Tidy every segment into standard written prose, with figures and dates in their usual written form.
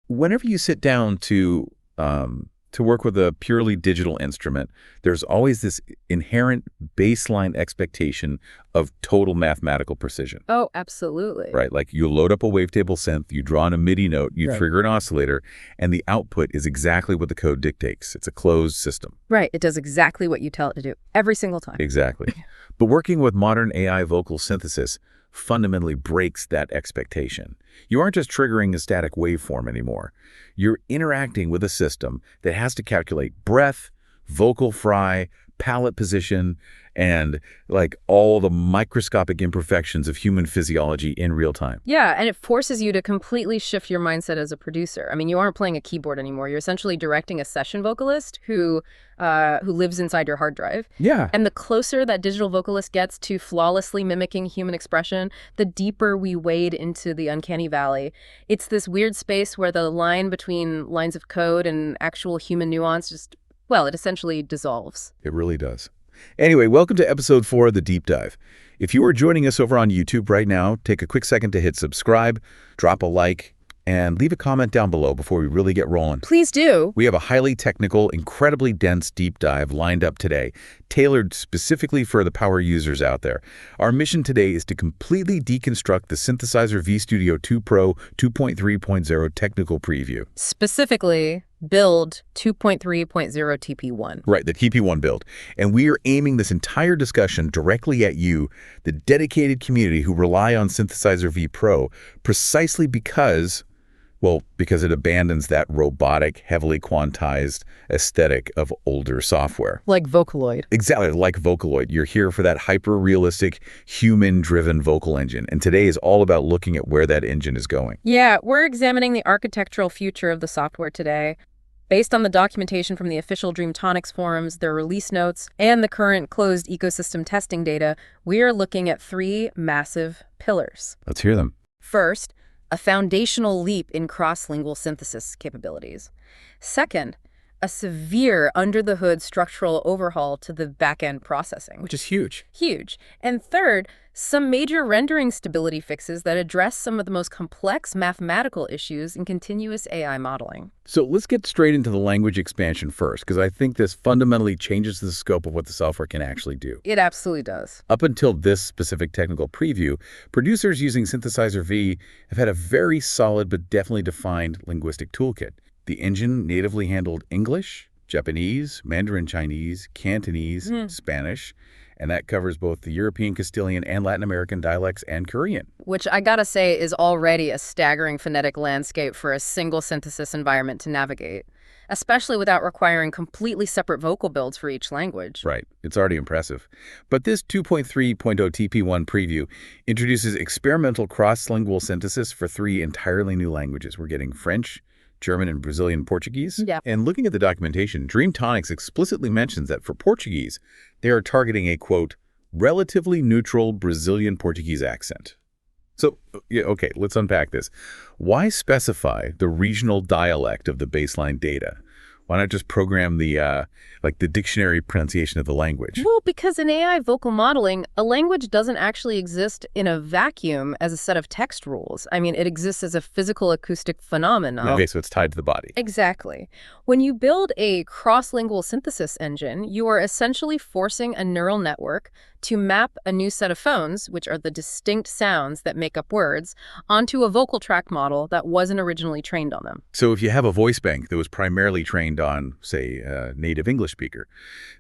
whenever you sit down to work with a purely digital instrument, there's always this inherent baseline expectation of total mathematical precision. Oh, absolutely. Right, like you load up a wavetable synth, you draw in a MIDI note, you trigger an oscillator, and the output is exactly what the code dictates. It's a closed system. Right, it does exactly what you tell it to do every single time. Exactly. But working with modern AI vocal synthesis fundamentally breaks that expectation. You aren't just triggering a static waveform anymore. You're interacting with a system that has to calculate breath, vocal fry, palate position, and like all the microscopic imperfections of human physiology in real time. Yeah, and it forces you to completely shift your mindset as a producer. I mean, you aren't playing a keyboard anymore. You're essentially directing a session vocalist who lives inside your hard drive. Yeah. And the closer that digital vocalist gets to flawlessly mimicking human expression, the deeper we wade into the uncanny valley. It's this weird space where the line between lines of code and actual human nuance just, well, it essentially dissolves. It really does. Anyway, welcome to episode 4 of The Deep Dive. If you are joining us over on YouTube right now, take a quick second to hit subscribe, drop a like, and leave a comment down below before we really get rolling. Please do. We have a highly technical, incredibly dense deep dive lined up today, tailored specifically for the power users out there. Our mission today is to completely deconstruct the Synthesizer V-Studio 2 Pro 2.3.0 technical preview. Specifically, build 2.3.0 TP1. Right, the TP1 build. And we are aiming this entire discussion directly at you, the dedicated community who rely on Synthesizer V Pro, precisely because it abandons that robotic, heavily quantized aesthetic of older software. Like Vocaloid. Exactly, like Vocaloid. You're here for that hyper-realistic, human-driven vocal engine. And today is all about looking at where that engine is going. Yeah, we're examining the architectural future of the software today. Based on the documentation from the official Dreamtonics forums, their release notes, and the current closed ecosystem testing data, we are looking at 3 massive pillars. Let's hear them. First, a foundational leap in cross-lingual synthesis capabilities. Second, a severe under-the-hood structural overhaul to the back-end processing. Which is huge. Huge. And third, some major rendering stability fixes that address some of the most complex mathematical issues in continuous AI modeling. So let's get straight into the language expansion first, because I think this fundamentally changes the scope of what the software can actually do. It absolutely does. Up until this specific technical preview, producers using Synthesizer V have had a very solid but definitely defined linguistic toolkit. The engine natively handled English, Japanese, Mandarin Chinese, Cantonese, Spanish, and that covers both the European Castilian and Latin American dialects and Korean. Which I gotta say is already a staggering phonetic landscape for a single synthesis environment to navigate, especially without requiring completely separate vocal builds for each language. Right. It's already impressive. But this 2.3.0 TP1 preview introduces experimental cross-lingual synthesis for 3 entirely new languages. We're getting French, German, and Brazilian Portuguese. Yeah. And looking at the documentation, Dreamtonics explicitly mentions that for Portuguese, they are targeting a, quote, relatively neutral Brazilian Portuguese accent. So, yeah, okay, let's unpack this. Why specify the regional dialect of the baseline data? Why not just program the dictionary pronunciation of the language? Well, because in AI vocal modeling, a language doesn't actually exist in a vacuum as a set of text rules. I mean, it exists as a physical acoustic phenomenon. Okay, so it's tied to the body. Exactly. When you build a cross-lingual synthesis engine, you are essentially forcing a neural network to map a new set of phones, which are the distinct sounds that make up words, onto a vocal tract model that wasn't originally trained on them. So if you have a voice bank that was primarily trained on, say, a native English speaker,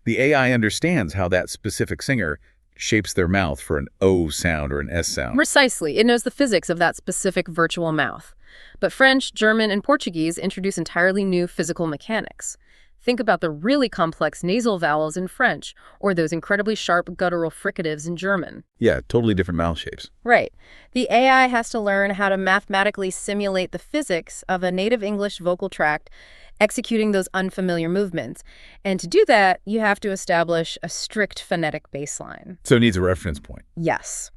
the AI understands how that specific singer shapes their mouth for an O sound or an S sound. Precisely. It knows the physics of that specific virtual mouth. But French, German, and Portuguese introduce entirely new physical mechanics. Think about the really complex nasal vowels in French, or those incredibly sharp guttural fricatives in German. Yeah, totally different mouth shapes. Right. The AI has to learn how to mathematically simulate the physics of a native English vocal tract executing those unfamiliar movements. And to do that, you have to establish a strict phonetic baseline. So it needs a reference point. Yes.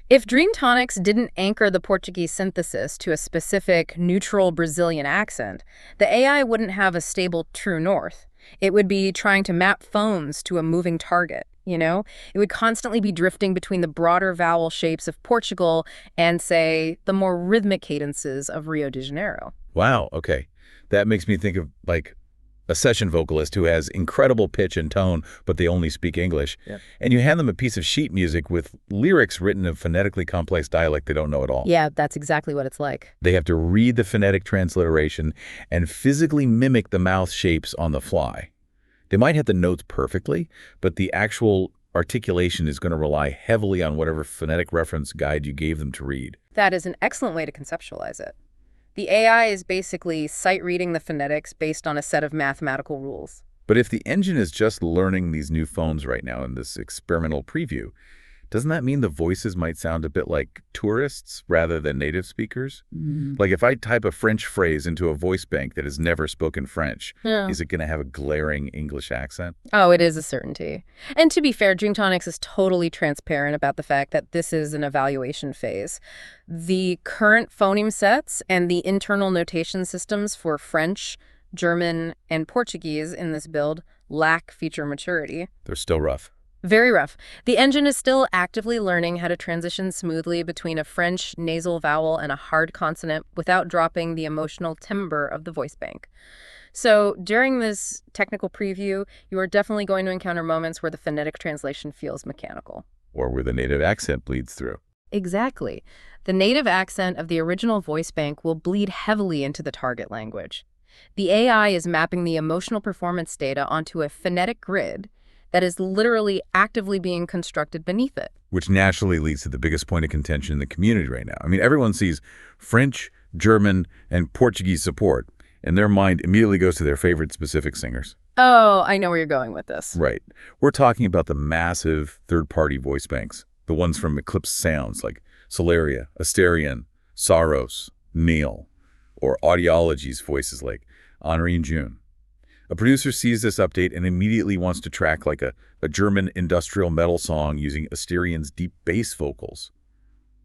If Dreamtonics didn't anchor the Portuguese synthesis to a specific neutral Brazilian accent, the AI wouldn't have a stable true north. It would be trying to map phones to a moving target, you know? It would constantly be drifting between the broader vowel shapes of Portugal and, say, the more rhythmic cadences of Rio de Janeiro. Wow, okay. That makes me think of, like, a session vocalist who has incredible pitch and tone, but they only speak English. Yep. And you hand them a piece of sheet music with lyrics written in phonetically complex dialect they don't know at all. Yeah, that's exactly what it's like. They have to read the phonetic transliteration and physically mimic the mouth shapes on the fly. They might hit the notes perfectly, but the actual articulation is going to rely heavily on whatever phonetic reference guide you gave them to read. That is an excellent way to conceptualize it. The AI is basically sight-reading the phonetics based on a set of mathematical rules. But if the engine is just learning these new phones right now in this experimental preview, doesn't that mean the voices might sound a bit like tourists rather than native speakers? Like if I type a French phrase into a voice bank that has never spoken French, is it going to have a glaring English accent? Oh, it is a certainty. And to be fair, Dreamtonics is totally transparent about the fact that this is an evaluation phase. The current phoneme sets and the internal notation systems for French, German, and Portuguese in this build lack feature maturity. They're still rough. Very rough. The engine is still actively learning how to transition smoothly between a French nasal vowel and a hard consonant without dropping the emotional timbre of the voice bank. So during this technical preview, you are definitely going to encounter moments where the phonetic translation feels mechanical. Or where the native accent bleeds through. Exactly. The native accent of the original voice bank will bleed heavily into the target language. The AI is mapping the emotional performance data onto a phonetic grid that is literally actively being constructed beneath it. Which naturally leads to the biggest point of contention in the community right now. I mean, everyone sees French, German, and Portuguese support, and their mind immediately goes to their favorite specific singers. Oh, I know where you're going with this. Right. We're talking about the massive third-party voice banks, the ones from Eclipse Sounds like Solaria, Asterion, Saros, Neil, or Audiology's voices like Henri and June. A producer sees this update and immediately wants to track like a German industrial metal song using Asterion's deep bass vocals.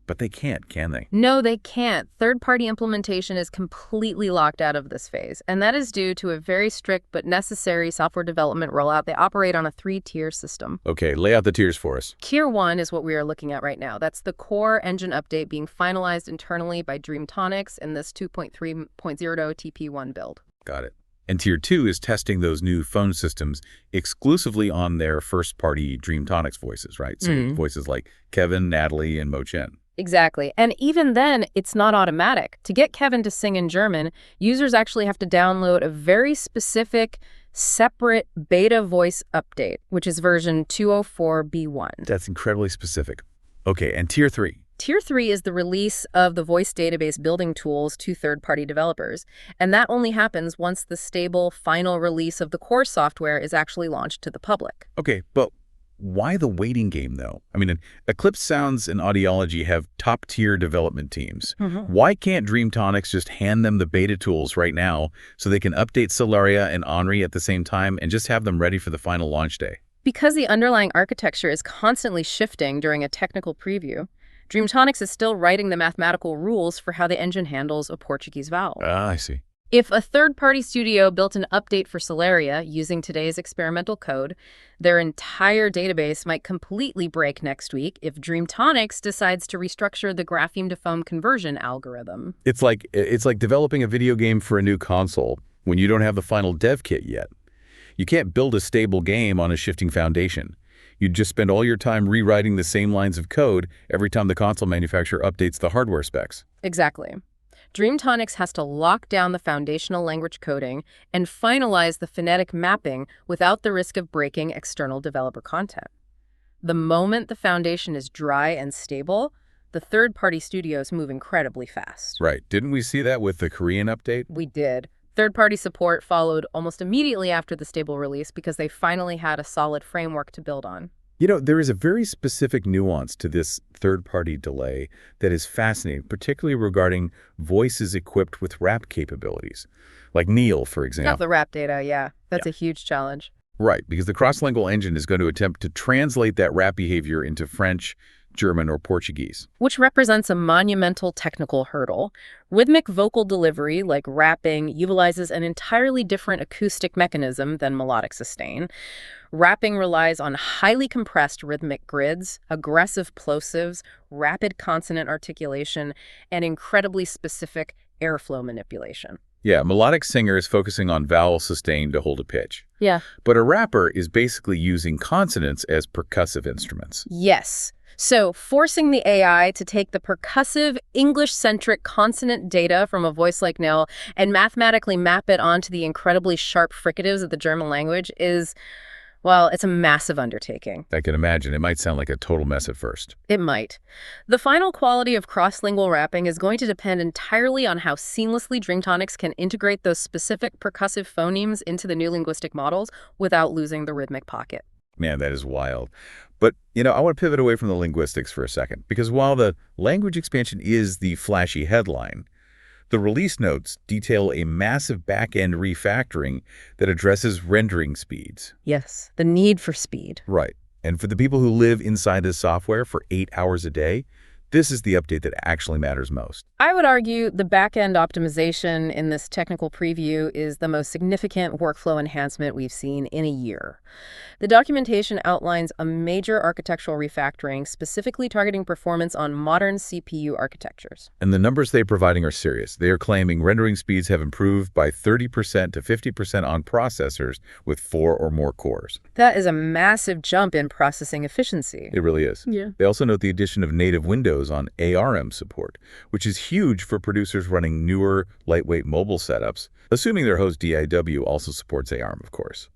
But they can't, can they? No, they can't. Third-party implementation is completely locked out of this phase, and that is due to a very strict but necessary software development rollout. They operate on a 3-tier system. Okay, lay out the tiers for us. Tier 1 is what we are looking at right now. That's the core engine update being finalized internally by Dreamtonics in this 2.3.0 TP1 build. Got it. And Tier 2 is testing those new phone systems exclusively on their first-party Dreamtonics voices, right? So voices like Kevin, Natalie, and Mo Chen. Exactly. And even then, it's not automatic. To get Kevin to sing in German, users actually have to download a very specific, separate beta voice update, which is version 204B1. That's incredibly specific. Okay, and Tier 3? Tier 3 is the release of the voice database building tools to third-party developers, and that only happens once the stable final release of the core software is actually launched to the public. Okay, but why the waiting game, though? I mean, Eclipse Sounds and Audiology have top-tier development teams. Why can't Dreamtonics just hand them the beta tools right now so they can update Solaria and Henri at the same time and just have them ready for the final launch day? Because the underlying architecture is constantly shifting during a technical preview, Dreamtonics is still writing the mathematical rules for how the engine handles a Portuguese vowel. Ah, I see. If a third-party studio built an update for Solaria using today's experimental code, their entire database might completely break next week if Dreamtonics decides to restructure the grapheme to foam conversion algorithm. It's like developing a video game for a new console when you don't have the final dev kit yet. You can't build a stable game on a shifting foundation. You'd just spend all your time rewriting the same lines of code every time the console manufacturer updates the hardware specs. Exactly. Dreamtonics has to lock down the foundational language coding and finalize the phonetic mapping without the risk of breaking external developer content. The moment the foundation is dry and stable, the third-party studios move incredibly fast. Right. Didn't we see that with the Korean update? We did. Third-party support followed almost immediately after the stable release because they finally had a solid framework to build on. You know, there is a very specific nuance to this third-party delay that is fascinating, particularly regarding voices equipped with rap capabilities, like Neil, for example. Of the rap data, yeah. That's a huge challenge. Right, because the cross-lingual engine is going to attempt to translate that rap behavior into French, German, or Portuguese. Which represents a monumental technical hurdle. Rhythmic vocal delivery, like rapping, utilizes an entirely different acoustic mechanism than melodic sustain. Rapping relies on highly compressed rhythmic grids, aggressive plosives, rapid consonant articulation, and incredibly specific airflow manipulation. Yeah, a melodic singer is focusing on vowel sustain to hold a pitch. Yeah. But a rapper is basically using consonants as percussive instruments. Yes. So forcing the AI to take the percussive, English-centric consonant data from a voice like Nell and mathematically map it onto the incredibly sharp fricatives of the German language is, well, it's a massive undertaking. I can imagine. It might sound like a total mess at first. It might. The final quality of cross-lingual rapping is going to depend entirely on how seamlessly Dreamtonics can integrate those specific percussive phonemes into the new linguistic models without losing the rhythmic pocket. Man, that is wild. But, I want to pivot away from the linguistics for a second, because while the language expansion is the flashy headline, the release notes detail a massive back-end refactoring that addresses rendering speeds. Yes, the need for speed. Right. And for the people who live inside this software for 8 hours a day, this is the update that actually matters most. I would argue the back-end optimization in this technical preview is the most significant workflow enhancement we've seen in a year. The documentation outlines a major architectural refactoring specifically targeting performance on modern CPU architectures. And the numbers they're providing are serious. They are claiming rendering speeds have improved by 30% to 50% on processors with 4 or more cores. That is a massive jump in processing efficiency. It really is. Yeah. They also note the addition of native Windows on ARM support, which is huge for producers running newer, lightweight mobile setups, assuming their host DIW also supports ARM, of course.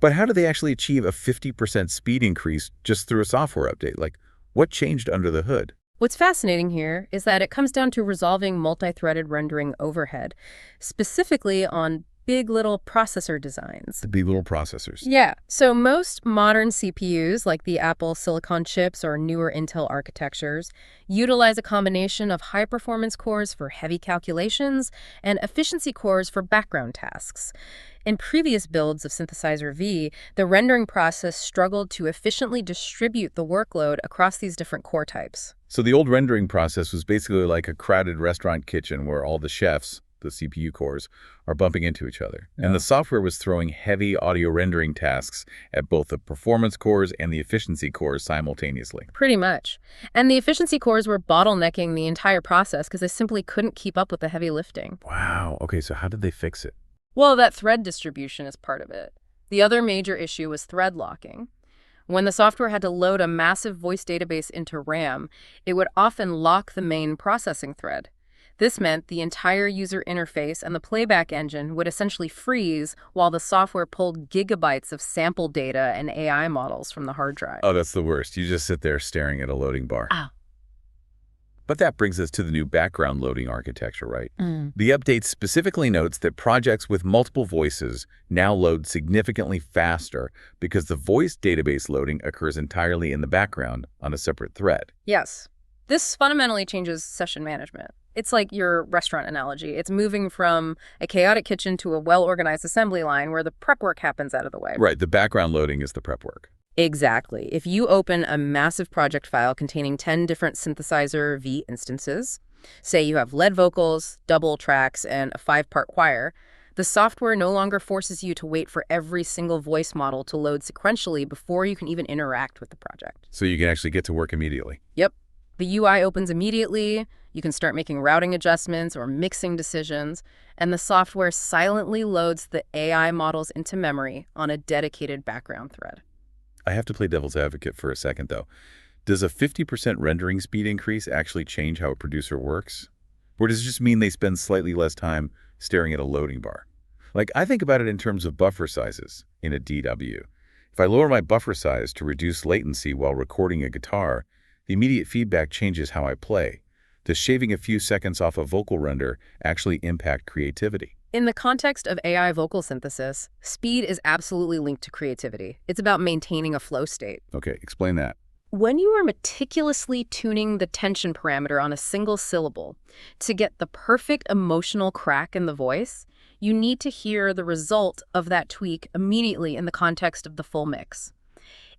But how do they actually achieve a 50% speed increase just through a software update? Like, what changed under the hood? What's fascinating here is that it comes down to resolving multi-threaded rendering overhead, specifically on big little processor designs. The big little processors. Yeah. So most modern CPUs, like the Apple Silicon chips or newer Intel architectures, utilize a combination of high-performance cores for heavy calculations and efficiency cores for background tasks. In previous builds of Synthesizer V, the rendering process struggled to efficiently distribute the workload across these different core types. So the old rendering process was basically like a crowded restaurant kitchen where all the chefs, the CPU cores, are bumping into each other. Yeah. And the software was throwing heavy audio rendering tasks at both the performance cores and the efficiency cores simultaneously. Pretty much. And the efficiency cores were bottlenecking the entire process because they simply couldn't keep up with the heavy lifting. Wow. Okay, so how did they fix it? Well, that thread distribution is part of it. The other major issue was thread locking. When the software had to load a massive voice database into RAM, it would often lock the main processing thread. This meant the entire user interface and the playback engine would essentially freeze while the software pulled gigabytes of sample data and AI models from the hard drive. Oh, that's the worst. You just sit there staring at a loading bar. Ah. But that brings us to the new background loading architecture, right? The update specifically notes that projects with multiple voices now load significantly faster because the voice database loading occurs entirely in the background on a separate thread. Yes. This fundamentally changes session management. It's like your restaurant analogy. It's moving from a chaotic kitchen to a well-organized assembly line where the prep work happens out of the way. Right. The background loading is the prep work. Exactly. If you open a massive project file containing 10 different Synthesizer V instances, say you have lead vocals, double tracks, and a 5-part choir, the software no longer forces you to wait for every single voice model to load sequentially before you can even interact with the project. So you can actually get to work immediately. Yep. The UI opens immediately, you can start making routing adjustments or mixing decisions, and the software silently loads the AI models into memory on a dedicated background thread. I have to play devil's advocate for a second, though. Does a 50% rendering speed increase actually change how a producer works? Or does it just mean they spend slightly less time staring at a loading bar? Like, I think about it in terms of buffer sizes in a DW. If I lower my buffer size to reduce latency while recording a guitar, the immediate feedback changes how I play. Does shaving a few seconds off a vocal render actually impact creativity? In the context of AI vocal synthesis, speed is absolutely linked to creativity. It's about maintaining a flow state. Okay, explain that. When you are meticulously tuning the tension parameter on a single syllable to get the perfect emotional crack in the voice, you need to hear the result of that tweak immediately in the context of the full mix.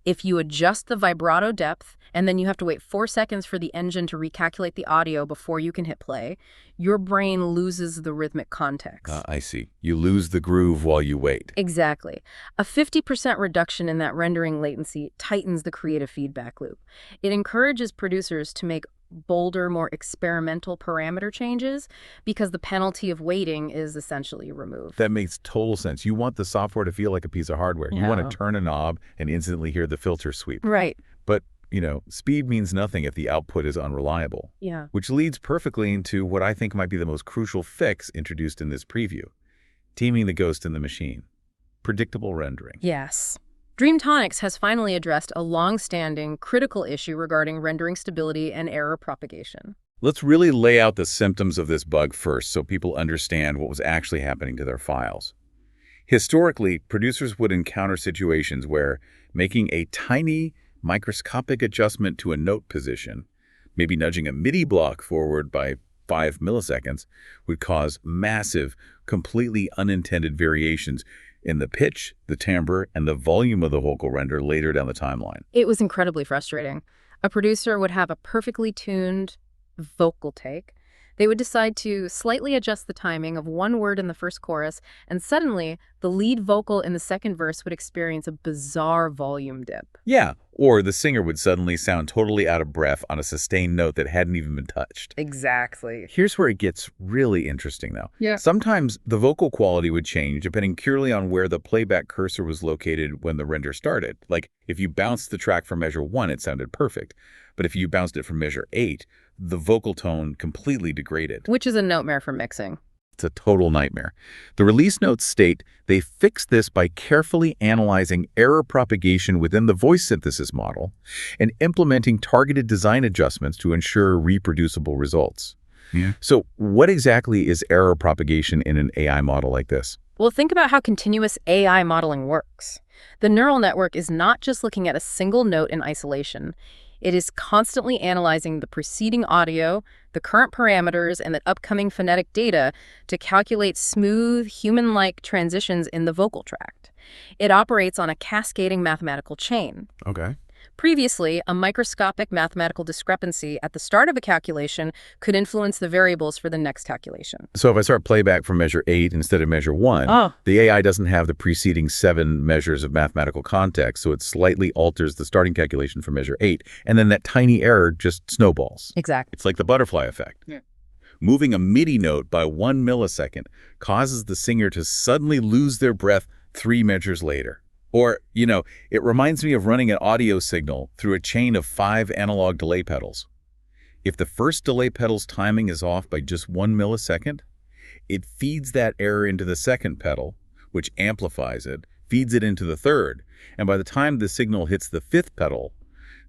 If you adjust the vibrato depth and then you have to wait 4 seconds for the engine to recalculate the audio before you can hit play, your brain loses the rhythmic context. I see. You lose the groove while you wait. Exactly. A 50% reduction in that rendering latency tightens the creative feedback loop. It encourages producers to make bolder, more experimental parameter changes because the penalty of waiting is essentially removed. That makes total sense. You want the software to feel like a piece of hardware. You want Yeah. to turn a knob and instantly hear the filter sweep. Right. But, speed means nothing if the output is unreliable. Yeah. Which leads perfectly into what I think might be the most crucial fix introduced in this preview. Teaming the ghost in the machine. Predictable rendering. Yes. Dreamtonics has finally addressed a long-standing, critical issue regarding rendering stability and error propagation. Let's really lay out the symptoms of this bug first so people understand what was actually happening to their files. Historically, producers would encounter situations where making a tiny, microscopic adjustment to a note position, maybe nudging a MIDI block forward by 5 milliseconds, would cause massive, completely unintended variations in the pitch, the timbre, and the volume of the vocal render later down the timeline. It was incredibly frustrating. A producer would have a perfectly tuned vocal take. They would decide to slightly adjust the timing of one word in the first chorus, and suddenly the lead vocal in the second verse would experience a bizarre volume dip. Yeah, or the singer would suddenly sound totally out of breath on a sustained note that hadn't even been touched. Exactly. Here's where it gets really interesting, though. Yeah. Sometimes the vocal quality would change depending purely on where the playback cursor was located when the render started. Like, if you bounced the track from measure 1, it sounded perfect. But if you bounced it from measure 8, the vocal tone completely degraded. Which is a nightmare for mixing. It's a total nightmare. The release notes state they fixed this by carefully analyzing error propagation within the voice synthesis model and implementing targeted design adjustments to ensure reproducible results. Yeah. So what exactly is error propagation in an AI model like this? Well, think about how continuous AI modeling works. The neural network is not just looking at a single note in isolation. It is constantly analyzing the preceding audio, the current parameters, and the upcoming phonetic data to calculate smooth, human-like transitions in the vocal tract. It operates on a cascading mathematical chain. Okay. Previously, a microscopic mathematical discrepancy at the start of a calculation could influence the variables for the next calculation. So if I start playback from measure 8 instead of measure 1, the AI doesn't have the preceding 7 measures of mathematical context, so it slightly alters the starting calculation for measure 8, and then that tiny error just snowballs. Exactly. It's like the butterfly effect. Yeah. Moving a MIDI note by 1 millisecond causes the singer to suddenly lose their breath 3 measures later. Or, it reminds me of running an audio signal through a chain of 5 analog delay pedals. If the first delay pedal's timing is off by just 1 millisecond, it feeds that error into the second pedal, which amplifies it, feeds it into the third, and by the time the signal hits the 5th pedal,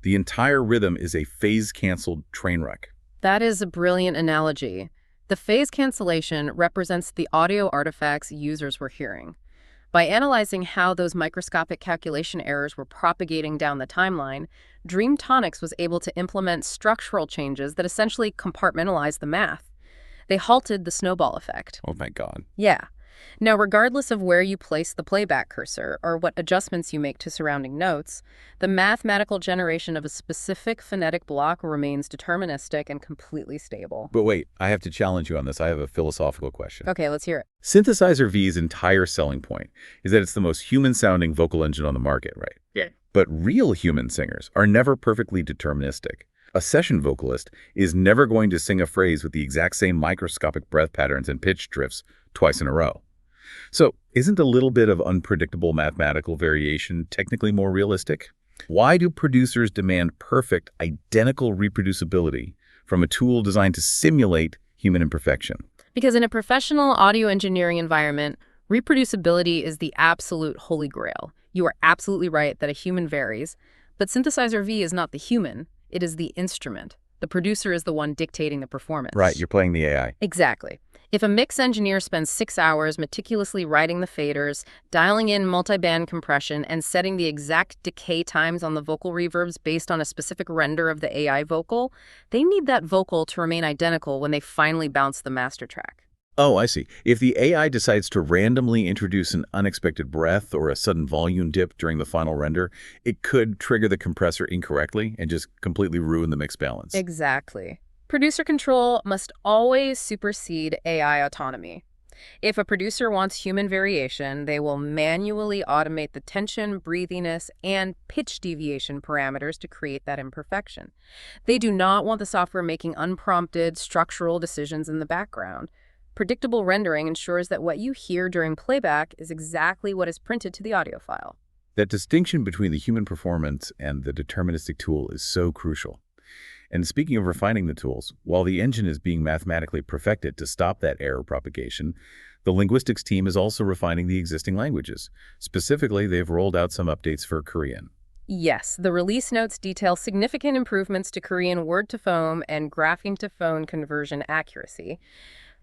the entire rhythm is a phase-canceled train wreck. That is a brilliant analogy. The phase cancellation represents the audio artifacts users were hearing. By analyzing how those microscopic calculation errors were propagating down the timeline, Dreamtonics was able to implement structural changes that essentially compartmentalized the math. They halted the snowball effect. Oh my God. Yeah. Now, regardless of where you place the playback cursor or what adjustments you make to surrounding notes, the mathematical generation of a specific phonetic block remains deterministic and completely stable. But wait, I have to challenge you on this. I have a philosophical question. Okay, let's hear it. Synthesizer V's entire selling point is that it's the most human-sounding vocal engine on the market, right? Yeah. But real human singers are never perfectly deterministic. A session vocalist is never going to sing a phrase with the exact same microscopic breath patterns and pitch drifts twice in a row. So, isn't a little bit of unpredictable mathematical variation technically more realistic? Why do producers demand perfect, identical reproducibility from a tool designed to simulate human imperfection? Because in a professional audio engineering environment, reproducibility is the absolute holy grail. You are absolutely right that a human varies, but Synthesizer V is not the human, it is the instrument. The producer is the one dictating the performance. Right, you're playing the AI. Exactly. If a mix engineer spends 6 hours meticulously writing the faders, dialing in multi-band compression, and setting the exact decay times on the vocal reverbs based on a specific render of the AI vocal, they need that vocal to remain identical when they finally bounce the master track. Oh, I see. If the AI decides to randomly introduce an unexpected breath or a sudden volume dip during the final render, it could trigger the compressor incorrectly and just completely ruin the mix balance. Exactly. Producer control must always supersede AI autonomy. If a producer wants human variation, they will manually automate the tension, breathiness, and pitch deviation parameters to create that imperfection. They do not want the software making unprompted structural decisions in the background. Predictable rendering ensures that what you hear during playback is exactly what is printed to the audio file. That distinction between the human performance and the deterministic tool is so crucial. And speaking of refining the tools, while the engine is being mathematically perfected to stop that error propagation, the linguistics team is also refining the existing languages. Specifically, they've rolled out some updates for Korean. Yes, the release notes detail significant improvements to Korean word-to-phone and grapheme-to-phone conversion accuracy.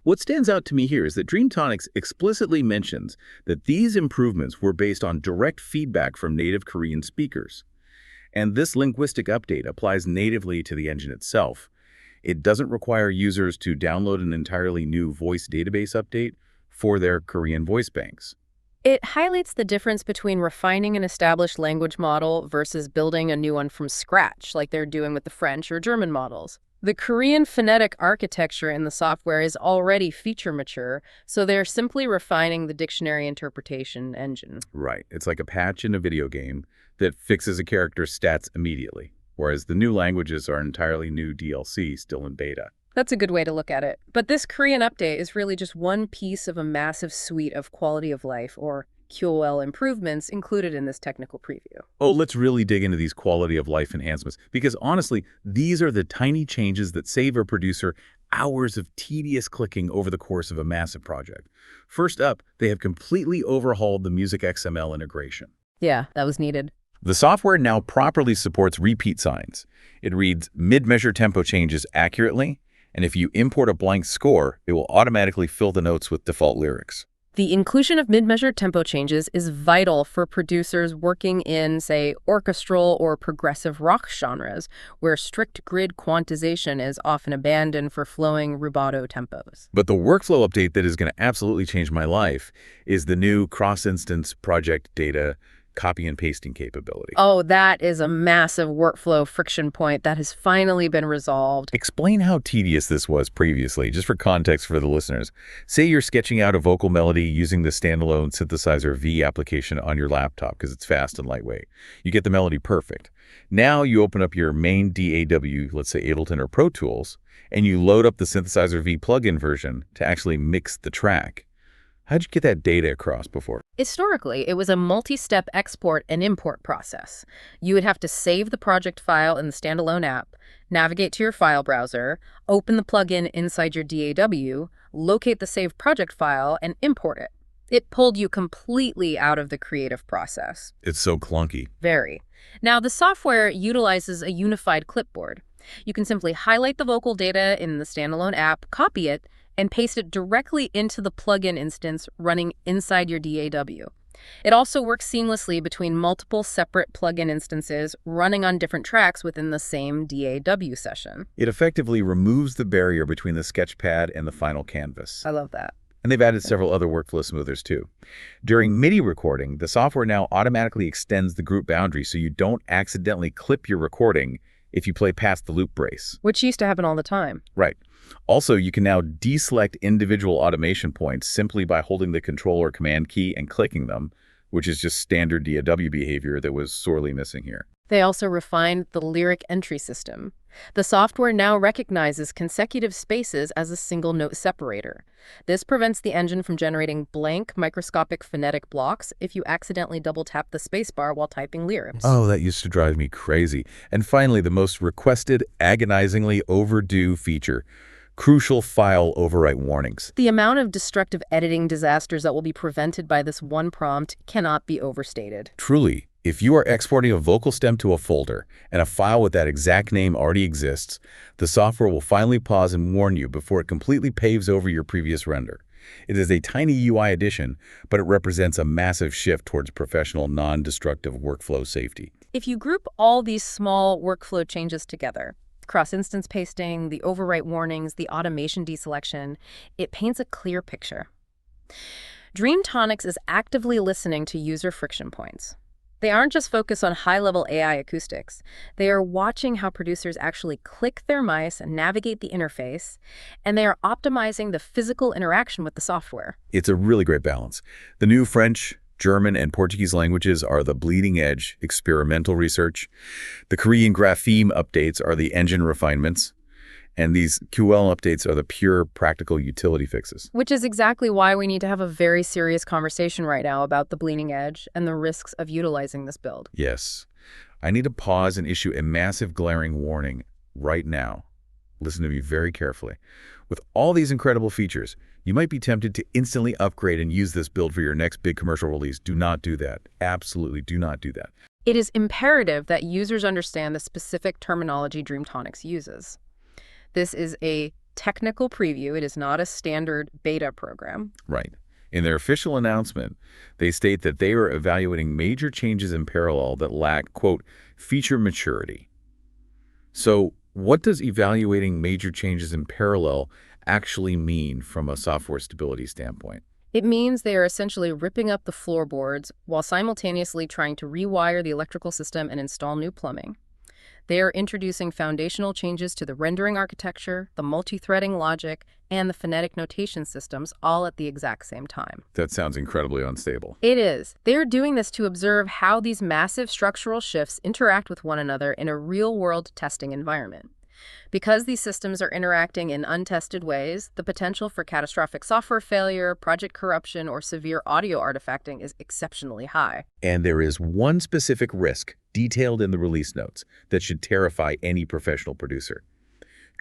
What stands out to me here is that Dreamtonics explicitly mentions that these improvements were based on direct feedback from native Korean speakers. And this linguistic update applies natively to the engine itself. It doesn't require users to download an entirely new voice database update for their Korean voice banks. It highlights the difference between refining an established language model versus building a new one from scratch, like they're doing with the French or German models. The Korean phonetic architecture in the software is already feature mature, so they're simply refining the dictionary interpretation engine. Right. It's like a patch in a video game that fixes a character's stats immediately, whereas the new languages are entirely new DLC still in beta. That's a good way to look at it. But this Korean update is really just one piece of a massive suite of quality of life, or QoL improvements included in this technical preview. Oh, let's really dig into these quality of life enhancements, because honestly, these are the tiny changes that save a producer hours of tedious clicking over the course of a massive project. First up, they have completely overhauled the music XML integration. Yeah, that was needed. The software now properly supports repeat signs. It reads mid-measure tempo changes accurately, and if you import a blank score, it will automatically fill the notes with default lyrics. The inclusion of mid-measure tempo changes is vital for producers working in, say, orchestral or progressive rock genres, where strict grid quantization is often abandoned for flowing rubato tempos. But the workflow update that is going to absolutely change my life is the new cross-instance project data copy and pasting capability. Oh, that is a massive workflow friction point that has finally been resolved. Explain how tedious this was previously, just for context for the listeners. Say you're sketching out a vocal melody using the standalone Synthesizer V application on your laptop because it's fast and lightweight. You get the melody perfect. Now you open up your main DAW, let's say Ableton or Pro Tools, and you load up the Synthesizer V plugin version to actually mix the track. How'd you get that data across before? Historically, it was a multi-step export and import process. You would have to save the project file in the standalone app, navigate to your file browser, open the plugin inside your DAW, locate the saved project file, and import it. It pulled you completely out of the creative process. It's so clunky. Very. Now, the software utilizes a unified clipboard. You can simply highlight the vocal data in the standalone app, copy it, and paste it directly into the plugin instance running inside your DAW. It also works seamlessly between multiple separate plugin instances running on different tracks within the same DAW session. It effectively removes the barrier between the sketchpad and the final canvas. I love that. And they've added several other workflow smoothers too. During MIDI recording, the software now automatically extends the group boundary so you don't accidentally clip your recording if you play past the loop brace. Which used to happen all the time. Right. Also, you can now deselect individual automation points simply by holding the Control or Command key and clicking them, which is just standard DAW behavior that was sorely missing here. They also refined the lyric entry system. The software now recognizes consecutive spaces as a single note separator. This prevents the engine from generating blank microscopic phonetic blocks if you accidentally double-tap the spacebar while typing lyrics. Oh, that used to drive me crazy. And finally, the most requested, agonizingly overdue feature: crucial file overwrite warnings. The amount of destructive editing disasters that will be prevented by this one prompt cannot be overstated. Truly, if you are exporting a vocal stem to a folder and a file with that exact name already exists, the software will finally pause and warn you before it completely paves over your previous render. It is a tiny UI addition, but it represents a massive shift towards professional, non-destructive workflow safety. If you group all these small workflow changes together, cross-instance pasting, the overwrite warnings, the automation deselection, it paints a clear picture. Dreamtonics is actively listening to user friction points. They aren't just focused on high-level AI acoustics. They are watching how producers actually click their mice and navigate the interface, and they are optimizing the physical interaction with the software. It's a really great balance. The new French, German, and Portuguese languages are the bleeding-edge experimental research. The Korean grapheme updates are the engine refinements. And these QL updates are the pure practical utility fixes. Which is exactly why we need to have a very serious conversation right now about the bleeding edge and the risks of utilizing this build. Yes. I need to pause and issue a massive glaring warning right now. Listen to me very carefully. With all these incredible features, you might be tempted to instantly upgrade and use this build for your next big commercial release. Do not do that. Absolutely do not do that. It is imperative that users understand the specific terminology Dreamtonics uses. This is a technical preview. It is not a standard beta program. Right. In their official announcement, they state that they are evaluating major changes in parallel that lack, quote, feature maturity. So what does evaluating major changes in parallel actually mean from a software stability standpoint? It means they are essentially ripping up the floorboards while simultaneously trying to rewire the electrical system and install new plumbing. They are introducing foundational changes to the rendering architecture, the multi-threading logic, and the phonetic notation systems all at the exact same time. That sounds incredibly unstable. It is. They are doing this to observe how these massive structural shifts interact with one another in a real-world testing environment. Because these systems are interacting in untested ways, the potential for catastrophic software failure, project corruption, or severe audio artifacting is exceptionally high. And there is one specific risk detailed in the release notes that should terrify any professional producer.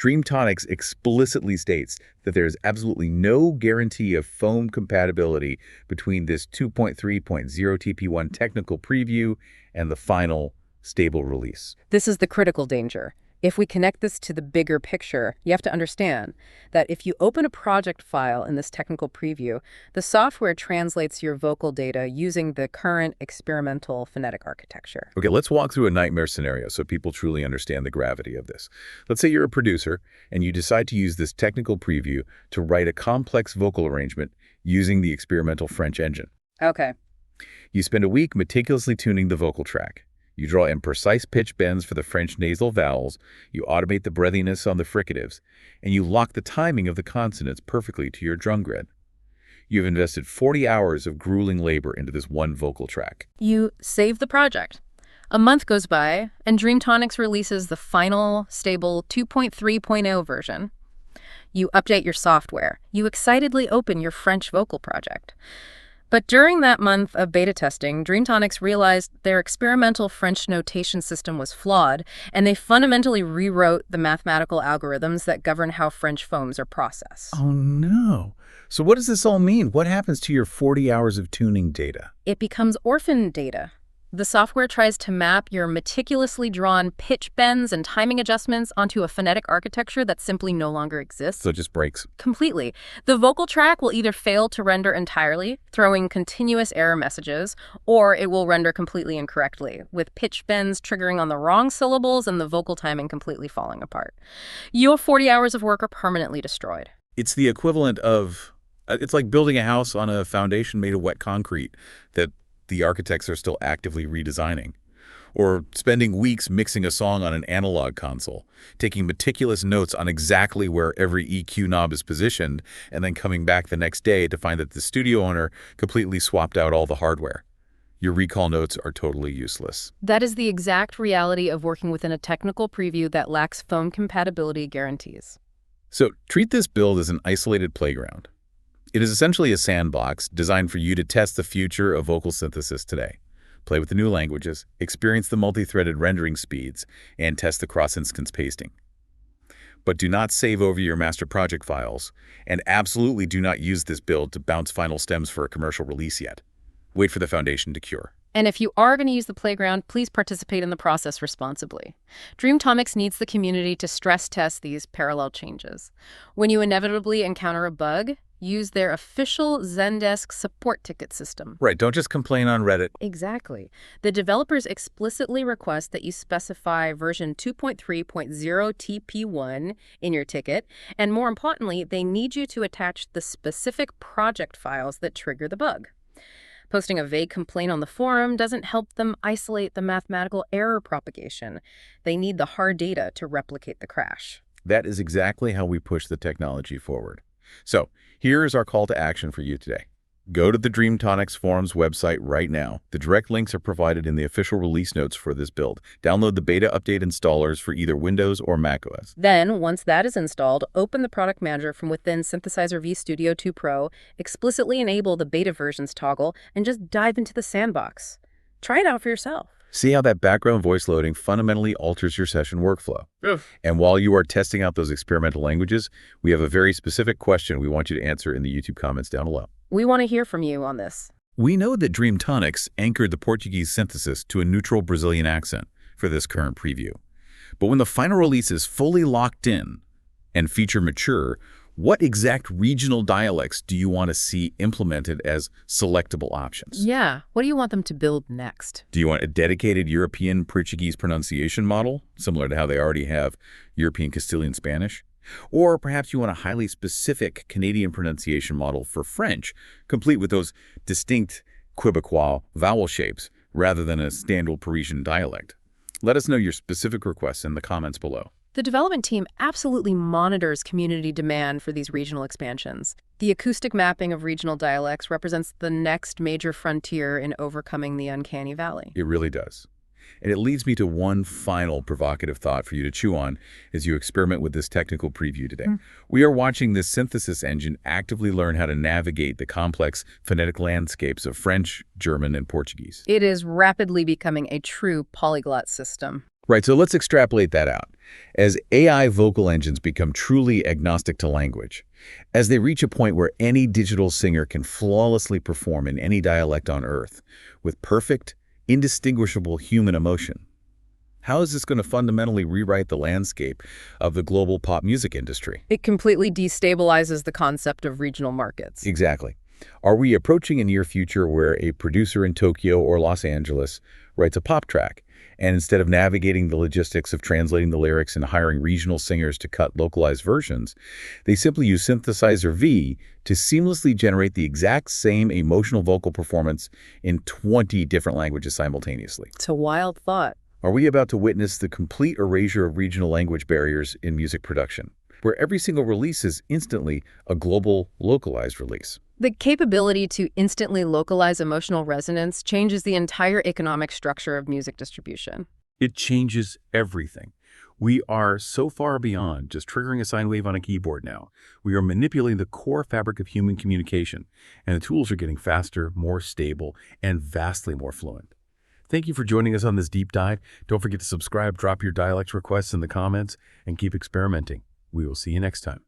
Dreamtonics explicitly states that there is absolutely no guarantee of foam compatibility between this 2.3.0 TP1 technical preview and the final stable release. This is the critical danger. If we connect this to the bigger picture, you have to understand that if you open a project file in this technical preview, the software translates your vocal data using the current experimental phonetic architecture. Okay, let's walk through a nightmare scenario so people truly understand the gravity of this. Let's say you're a producer and you decide to use this technical preview to write a complex vocal arrangement using the experimental French engine. Okay. You spend a week meticulously tuning the vocal track. You draw in precise pitch bends for the French nasal vowels, you automate the breathiness on the fricatives, and you lock the timing of the consonants perfectly to your drum grid. You've invested 40 hours of grueling labor into this one vocal track. You save the project. A month goes by, and Dreamtonics releases the final, stable 2.3.0 version. You update your software. You excitedly open your French vocal project. But during that month of beta testing, Dreamtonics realized their experimental French notation system was flawed, and they fundamentally rewrote the mathematical algorithms that govern how French foams are processed. Oh no. So what does this all mean? What happens to your 40 hours of tuning data? It becomes orphan data. The software tries to map your meticulously drawn pitch bends and timing adjustments onto a phonetic architecture that simply no longer exists. So it just breaks. Completely. The vocal track will either fail to render entirely, throwing continuous error messages, or it will render completely incorrectly, with pitch bends triggering on the wrong syllables and the vocal timing completely falling apart. Your 40 hours of work are permanently destroyed. It's the equivalent of, it's like building a house on a foundation made of wet concrete that the architects are still actively redesigning. Or spending weeks mixing a song on an analog console, taking meticulous notes on exactly where every EQ knob is positioned, and then coming back the next day to find that the studio owner completely swapped out all the hardware. Your recall notes are totally useless. That is the exact reality of working within a technical preview that lacks foam compatibility guarantees. So treat this build as an isolated playground. It is essentially a sandbox designed for you to test the future of vocal synthesis today. Play with the new languages, experience the multi-threaded rendering speeds, and test the cross-instance pasting. But do not save over your master project files, and absolutely do not use this build to bounce final stems for a commercial release yet. Wait for the foundation to cure. And if you are going to use the playground, please participate in the process responsibly. Dreamtonics needs the community to stress test these parallel changes. When you inevitably encounter a bug, use their official Zendesk support ticket system. Right, don't just complain on Reddit. Exactly. The developers explicitly request that you specify version 2.3.0 TP1 in your ticket, and more importantly, they need you to attach the specific project files that trigger the bug. Posting a vague complaint on the forum doesn't help them isolate the mathematical error propagation. They need the hard data to replicate the crash. That is exactly how we push the technology forward. So, here is our call to action for you today. Go to the Dreamtonics Forum's website right now. The direct links are provided in the official release notes for this build. Download the beta update installers for either Windows or macOS. Then, once that is installed, open the product manager from within Synthesizer V Studio 2 Pro, explicitly enable the beta versions toggle, and just dive into the sandbox. Try it out for yourself. See how that background voice loading fundamentally alters your session workflow. And while you are testing out those experimental languages, we have a very specific question we want you to answer in the YouTube comments down below. We want to hear from you on this. We know that Dreamtonics anchored the Portuguese synthesis to a neutral Brazilian accent for this current preview. But when the final release is fully locked in and feature mature, what exact regional dialects do you want to see implemented as selectable options? Yeah, what do you want them to build next? Do you want a dedicated European Portuguese pronunciation model, similar to how they already have European Castilian Spanish? Or perhaps you want a highly specific Canadian pronunciation model for French, complete with those distinct Quebecois vowel shapes, rather than a standard Parisian dialect. Let us know your specific requests in the comments below. The development team absolutely monitors community demand for these regional expansions. The acoustic mapping of regional dialects represents the next major frontier in overcoming the uncanny valley. It really does. And it leads me to one final provocative thought for you to chew on as you experiment with this technical preview today. We are watching this synthesis engine actively learn how to navigate the complex phonetic landscapes of French, German, and Portuguese. It is rapidly becoming a true polyglot system. Right, so let's extrapolate that out. As AI vocal engines become truly agnostic to language, as they reach a point where any digital singer can flawlessly perform in any dialect on Earth with perfect, indistinguishable human emotion, how is this going to fundamentally rewrite the landscape of the global pop music industry? It completely destabilizes the concept of regional markets. Exactly. Are we approaching a near future where a producer in Tokyo or Los Angeles writes a pop track, and instead of navigating the logistics of translating the lyrics and hiring regional singers to cut localized versions, they simply use Synthesizer V to seamlessly generate the exact same emotional vocal performance in 20 different languages simultaneously? It's a wild thought. Are we about to witness the complete erasure of regional language barriers in music production, where every single release is instantly a global, localized release? The capability to instantly localize emotional resonance changes the entire economic structure of music distribution. It changes everything. We are so far beyond just triggering a sine wave on a keyboard now. We are manipulating the core fabric of human communication, and the tools are getting faster, more stable, and vastly more fluent. Thank you for joining us on this deep dive. Don't forget to subscribe, drop your dialect requests in the comments, and keep experimenting. We will see you next time.